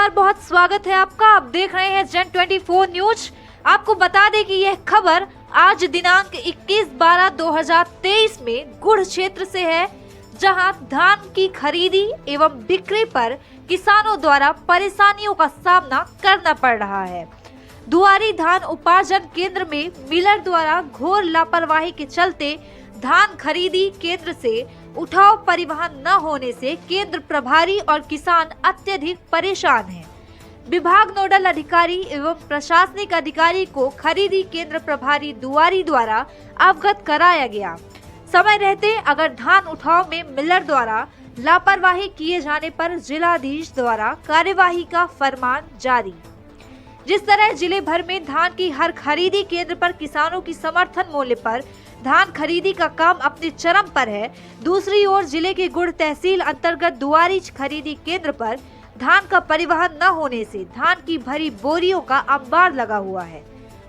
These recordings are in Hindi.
नमस्कार, बहुत स्वागत है आपका। आप देख रहे हैं जन 24 न्यूज। आपको बता दें कि यह खबर आज दिनांक 21/12/2023 में गुड़ क्षेत्र से है, जहां धान की खरीदी एवं बिक्री पर किसानों द्वारा परेशानियों का सामना करना पड़ रहा है। दुआरी धान उपार्जन केंद्र में मिलर द्वारा घोर लापरवाही के चलते धान खरीदी केंद्र से उठाव परिवहन न होने से केंद्र प्रभारी और किसान अत्यधिक परेशान हैं। विभाग नोडल अधिकारी एवं प्रशासनिक अधिकारी को खरीदी केंद्र प्रभारी दुआरी द्वारा अवगत कराया गया। समय रहते अगर धान उठाव में मिलर द्वारा लापरवाही किए जाने पर जिलाधीश द्वारा कार्यवाही का फरमान जारी। जिस तरह जिले भर में धान की हर खरीदी केंद्र पर किसानों की समर्थन मूल्य पर धान खरीदी का काम अपने चरम पर है, दूसरी ओर जिले के गुड़ तहसील अंतर्गत दुआरी खरीदी केंद्र पर धान का परिवहन न होने से धान की भरी बोरियों का अंबार लगा हुआ है।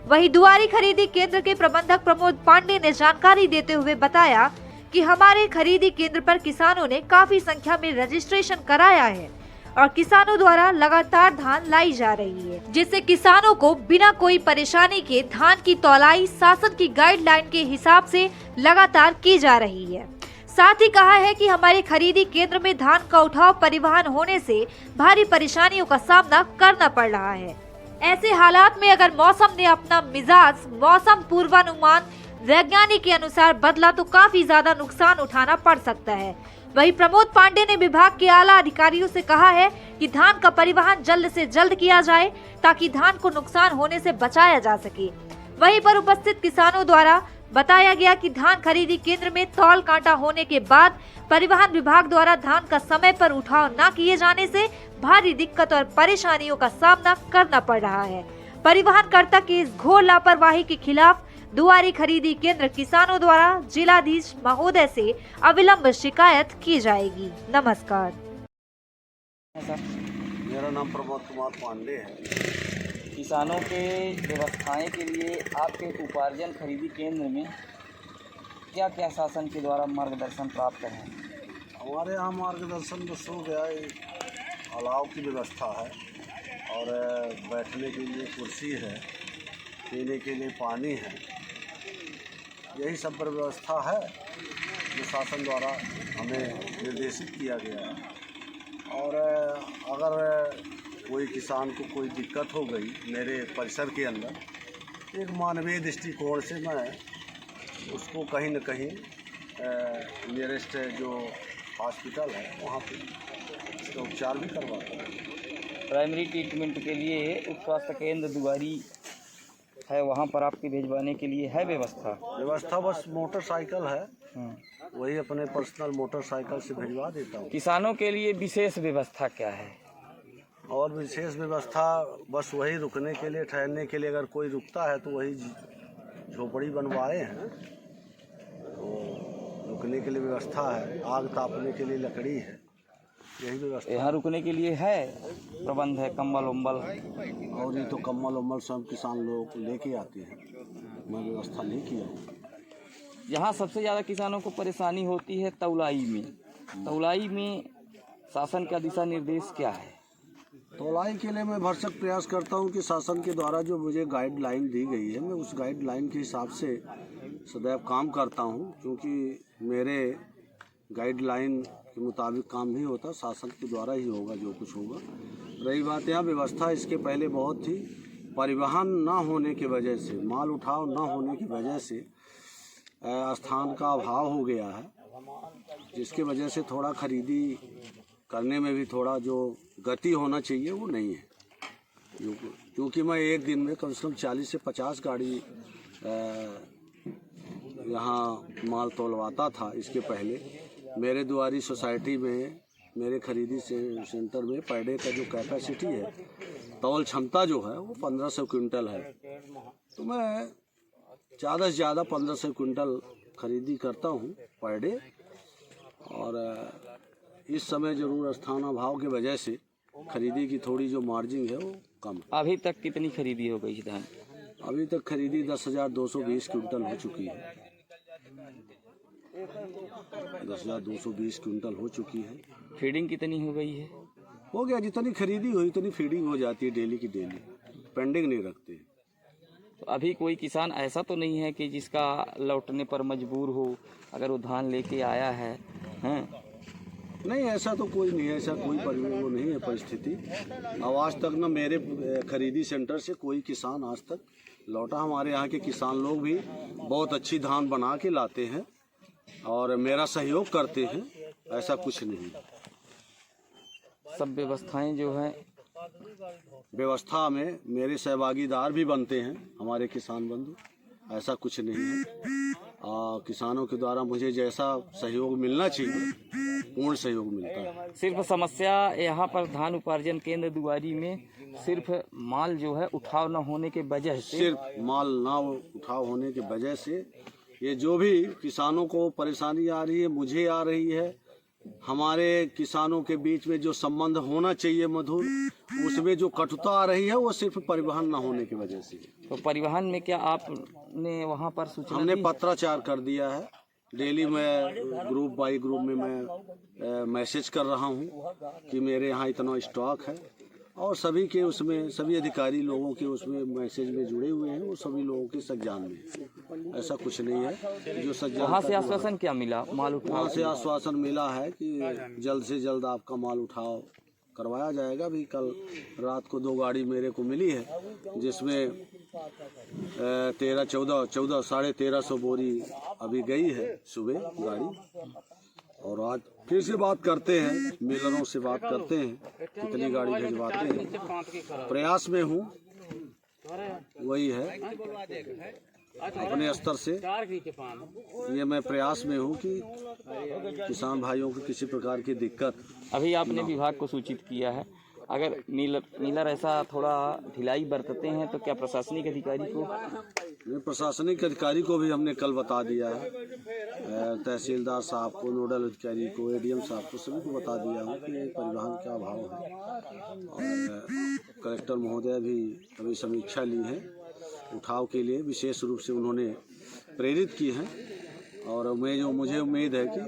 वहीं दुआरी खरीदी केंद्र के प्रबंधक प्रमोद पांडे ने जानकारी देते हुए बताया कि हमारे खरीदी केंद्र पर किसानों ने काफी संख्या में रजिस्ट्रेशन कराया है और किसानों द्वारा लगातार धान लाई जा रही है, जिससे किसानों को बिना कोई परेशानी के धान की तौलाई शासन की गाइडलाइन के हिसाब से लगातार की जा रही है। साथ ही कहा है कि हमारे खरीदी केंद्र में धान का उठाव परिवहन होने से भारी परेशानियों का सामना करना पड़ रहा है। ऐसे हालात में अगर मौसम ने अपना मिजाज मौसम पूर्वानुमान वैज्ञानिक के अनुसार बदला तो काफी ज्यादा नुकसान उठाना पड़ सकता है। वहीं प्रमोद पांडे ने विभाग के आला अधिकारियों से कहा है कि धान का परिवहन जल्द से जल्द किया जाए ताकि धान को नुकसान होने से बचाया जा सके। वहीं पर उपस्थित किसानों द्वारा बताया गया कि धान खरीदी केंद्र में तौल कांटा होने के बाद परिवहन विभाग द्वारा धान का समय पर उठाव न किए जाने से भारी दिक्कत और परेशानियों का सामना करना पड़ रहा है। परिवहनकर्ता की इस घोर लापरवाही के खिलाफ दुआरी खरीदी केंद्र किसानों द्वारा जिलाधीश महोदय से अविलंब शिकायत की जाएगी। नमस्कार। मेरा नाम प्रमोद कुमार पांडे है। किसानों के व्यवस्थाएं के लिए आपके उपार्जन खरीदी केंद्र में क्या क्या शासन के द्वारा मार्गदर्शन प्राप्त है? हमारे यहाँ मार्गदर्शन बस हो गया, अलाव की व्यवस्था है और बैठने के लिए कुर्सी है, पीने के लिए पानी है, यही सब पर व्यवस्था है जो शासन द्वारा हमें निर्देशित किया गया है। और अगर कोई किसान को कोई दिक्कत हो गई मेरे परिसर के अंदर, एक मानवीय दृष्टिकोण से मैं उसको कहीं न कहीं नियरेस्ट जो हॉस्पिटल है वहाँ पे उसका उपचार भी करवाता हूँ। प्राइमरी ट्रीटमेंट के लिए उप स्वास्थ्य केंद्र दुआरी है, वहाँ पर आपके भिजवाने के लिए है व्यवस्था? बस मोटरसाइकिल है, वही अपने पर्सनल मोटरसाइकिल से भिजवा देता हूँ। किसानों के लिए विशेष व्यवस्था क्या है? और विशेष व्यवस्था बस वही रुकने के लिए, ठहरने के लिए, अगर कोई रुकता है तो वही झोपड़ी बनवाए हैं, तो रुकने के लिए व्यवस्था है, आग तापने के लिए लकड़ी है, यही व्यवस्था। यहाँ रुकने के लिए है प्रबंध है, कंबल उम्बल? और ये तो कंबल उम्बल सब किसान लोग लेके आते हैं, मैं व्यवस्था नहीं किया हूँ। यहाँ सबसे ज़्यादा किसानों को परेशानी होती है तौलाई में। तौलाई में शासन का दिशा निर्देश क्या है? तौलाई के लिए मैं भरसक प्रयास करता हूँ कि शासन के द्वारा जो मुझे गाइडलाइन दी गई है, मैं उस गाइडलाइन के हिसाब से सदैव काम करता हूँ, क्योंकि मेरे गाइडलाइन के मुताबिक काम नहीं होता, शासन के द्वारा ही होगा जो कुछ होगा। रही बात यहाँ व्यवस्था, इसके पहले बहुत थी, परिवहन ना होने की वजह से, माल उठाव ना होने की वजह से स्थान का अभाव हो गया है, जिसकी वजह से थोड़ा खरीदी करने में भी थोड़ा जो गति होना चाहिए वो नहीं है। क्योंकि मैं एक दिन में कम से कम 40 से 50 गाड़ी यहाँ माल तोलवाता था। इसके पहले मेरे दुआरी सोसाइटी में, मेरे खरीदी सेंटर में पर डे का जो कैपेसिटी है, तौल क्षमता जो है वो 1500 क्विंटल है। तो मैं ज़्यादा से ज़्यादा 1500 क्विंटल खरीदी करता हूँ पर डे। और इस समय जरूर स्थान अभाव की वजह से खरीदी की थोड़ी जो मार्जिन है वो कम है। अभी तक कितनी खरीदी हो गई धान? अभी तक खरीदी 10,220 क्विंटल हो चुकी है। 10,220 क्विंटल हो चुकी है। फीडिंग कितनी हो गई है? हो गया, जितनी खरीदी हुई उतनी फीडिंग हो जाती है डेली की डेली, पेंडिंग नहीं रखते। तो अभी कोई किसान ऐसा तो नहीं है कि जिसका लौटने पर मजबूर हो, अगर वो धान लेके आया है, हैं? नहीं, ऐसा तो कोई नहीं है, ऐसा कोई वो नहीं है परिस्थिति। अब आज तक न मेरे खरीदी सेंटर से कोई किसान आज तक लौटा। हमारे यहाँ के किसान लोग भी बहुत अच्छी धान बना के लाते हैं और मेरा सहयोग करते हैं, ऐसा कुछ नहीं। सब व्यवस्थाएं जो हैं, व्यवस्था में मेरे सहभागीदार भी बनते हैं हमारे किसान बंधु, ऐसा कुछ नहीं है। किसानों के द्वारा मुझे जैसा सहयोग मिलना चाहिए पूर्ण सहयोग मिलता है। सिर्फ समस्या यहाँ पर धान उपार्जन केंद्र दुआरी में सिर्फ माल जो है उठाव न होने के वजह से, सिर्फ माल ना उठाव होने की वजह से ये जो भी किसानों को परेशानी आ रही है, मुझे आ रही है, हमारे किसानों के बीच में जो संबंध होना चाहिए मधुर, उसमें जो कटुता आ रही है वो सिर्फ परिवहन न होने की वजह से। तो परिवहन में क्या आपने वहाँ पर सूचना हमने दी? पत्राचार कर दिया है। डेली मैं ग्रुप बाई ग्रुप में मैं मैसेज कर रहा हूँ कि मेरे यहाँ इतना स्टॉक है, और सभी के उसमें सभी अधिकारी लोगों के उसमें मैसेज में जुड़े हुए हैं, वो सभी लोगों के संज्ञान में। ऐसा कुछ नहीं है जो संज्ञान। वहाँ से आश्वासन क्या मिला माल उठाव? वहाँ से आश्वासन मिला है कि जल्द से जल्द आपका माल उठाव करवाया जाएगा। भी कल रात को 2 गाड़ी मेरे को मिली है, जिसमें 1300-1350 बोरी अभी गई है सुबह गाड़ी। और आज फिर से बात करते हैं, मिलरों से बात करते हैं कितनी गाड़ी भिजवाते हैं। प्रयास में हूँ, वही है अपने स्तर से ये मैं प्रयास में हूँ कि किसान भाइयों को किसी प्रकार की दिक्कत। अभी आपने विभाग को सूचित किया है, अगर नीलर ऐसा थोड़ा ढिलाई बरतते हैं तो क्या प्रशासनिक अधिकारी को? प्रशासनिक अधिकारी को भी हमने कल बता दिया है, तहसीलदार साहब को, नोडल अधिकारी को, एडीएम साहब को, सभी को बता दिया हूँ कि परिवहन का अभाव है। और कलेक्टर महोदय भी अभी समीक्षा ली है, उठाव के लिए विशेष रूप से उन्होंने प्रेरित की है। और मुझे उम्मीद है कि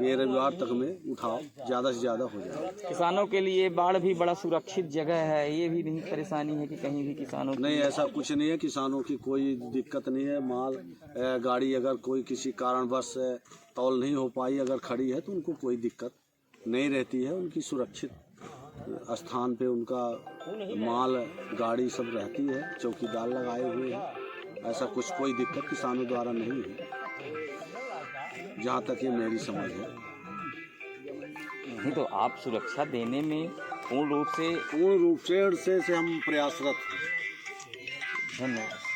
ये रविवार तक में उठाव ज़्यादा से ज़्यादा हो जाए। किसानों के लिए बाढ़ भी बड़ा सुरक्षित जगह है, ये भी नहीं परेशानी है कि कहीं भी किसानों नहीं, ऐसा कुछ नहीं है, किसानों की कोई दिक्कत नहीं है। माल गाड़ी अगर कोई किसी कारणवश तौल नहीं हो पाई, अगर खड़ी है तो उनको कोई दिक्कत नहीं रहती है। उनकी सुरक्षित स्थान पे उनका माल गाड़ी सब रहती है, चौकीदार लगाए हुए हैं। ऐसा कुछ कोई दिक्कत किसानों द्वारा नहीं है, जहाँ तक ये मेरी समझ है। नहीं तो आप सुरक्षा देने में पूर्ण रूप से से हम प्रयासरत हैं। धन्यवाद।